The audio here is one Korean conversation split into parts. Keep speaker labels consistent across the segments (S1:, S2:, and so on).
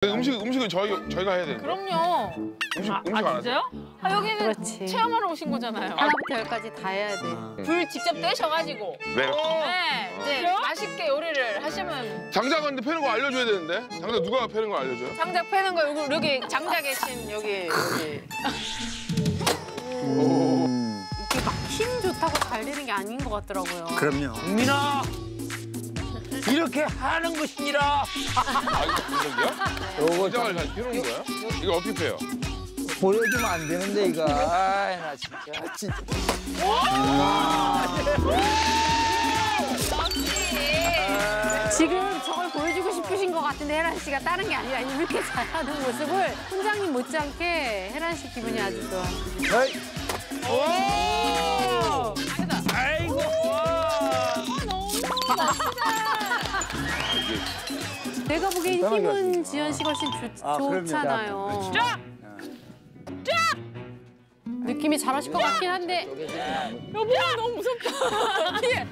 S1: 음식은 저희가 해야 되는 거예요?
S2: 그럼요.
S1: 음식 안 하세요?
S2: 진짜요? 여기는
S3: 그렇지.
S2: 체험하러 오신 거잖아요.
S3: 하나부터 열까지 다 해야 돼.
S2: 불 직접 떼셔가지고.
S1: 네.
S2: 네, 이제 맛있게 요리를 하시면.
S1: 장작 근데 패는 거 알려줘야 되는데. 장작 누가 패는 거 알려줘요?
S2: 장작 패는 거 여기 장작 계신 여기.
S3: 이게 막 힘 좋다고 잘 되는 게 아닌 것 같더라고요.
S4: 그럼요.
S5: 민아 이렇게 하는 것이니라.
S1: 이거 장작을 잘 피우는 거예요? 이거 어떻게 패요?
S5: 보여주면 안 되는데 이거. 아이 나 진짜.
S3: 지금 저걸 보여주고 싶으신 것 같은데 혜란 씨가 다른 게 아니라 이렇게 잘하는 모습을 훈장님 못지않게 혜란 씨 기분이 아주 좋아.
S5: 어이.
S2: 오!
S5: 아이고. 와.
S2: 너무 멋지다.
S3: 내가 보기엔 힘은 지연 씨가 훨씬
S4: 그럼요.
S3: 좋잖아요.
S2: 쫙!
S3: 느낌이 잘하실 것 같긴 한데
S2: 여보 너무 무섭다. 뒤에.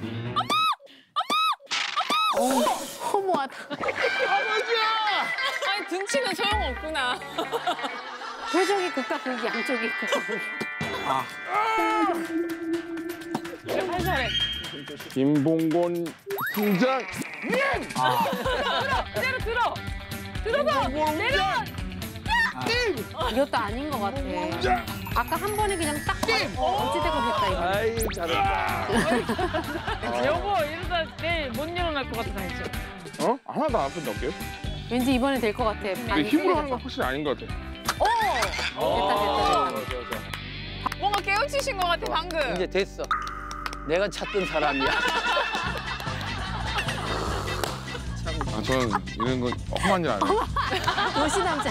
S3: 허무하다.
S2: 아니 등치는 소용없구나.
S3: 표정이 극과 극이 양쪽이 극과 극이.
S2: 살살해.
S1: 김봉곤 훈장.
S2: 그대로 들어봐. 내려.
S3: 이것도 아닌 것 같아. 아까 한 번에 그냥 딱 어찌되고 됐다 이거.
S5: 아이 잘한다.
S2: 여보 이러다 내일 못 일어날 것 같아 이제.
S1: 어? 하나도 안 아픈데 어깨?
S3: 왠지 이번에 될 것 같아.
S1: 근데 힘으로 하는 건 확실히 아닌 것 같아.
S3: 됐다.
S2: 뭔가 깨우치신 것 같아 방금.
S5: 이제 됐어. 내가 찾던 사람이야.
S1: 저는 이런 건 험한 일 안 해요.
S3: 도시 남자.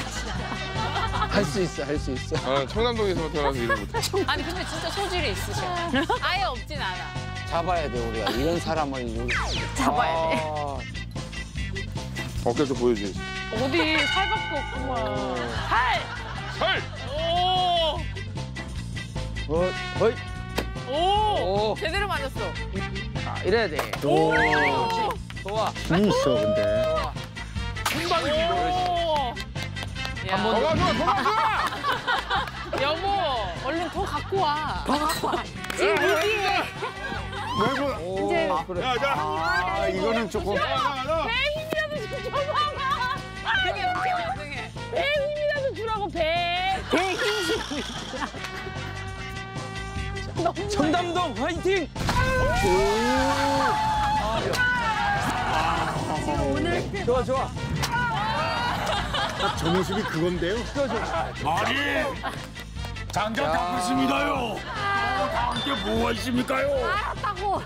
S5: 할 수 있어, 할 수 있어.
S1: 청담동에서 태어나서 일을 못해.
S2: 아니 근데 진짜 소질이 있으셔. 아예 없진 않아.
S5: 잡아야 돼 우리가 이런 사람을
S3: 잡아야 돼.
S1: 어깨 좀 보여줘야지.
S2: 어디 살밖에 없구만. 살.
S1: 살!
S2: 오.
S5: 어이.
S2: 오.
S5: 오.
S2: 제대로 맞았어.
S5: 아, 이래야 돼.
S4: 오.
S5: 좋아.
S4: 힘이 있어 근데.
S5: 좋아.
S1: 한방이
S2: 오.
S5: 한 번
S1: 더
S5: 더.
S1: 가져와!
S2: 여보 얼른 더 갖고 와.
S3: 지금 위기에
S4: 오.
S3: 이제
S5: 그래.
S4: 이거는 조금.
S2: 배 힘이라도 좀 줘봐봐. 등에 등에. 배 힘이라도 주라고 배.
S5: 청담동 화이팅!
S3: 지금 오늘
S5: 좋아.
S4: 저 모습이 그건데요.
S6: 아니 장작 닦으십니다요. 함께 뭐가 있습니까요?
S3: 알았다고.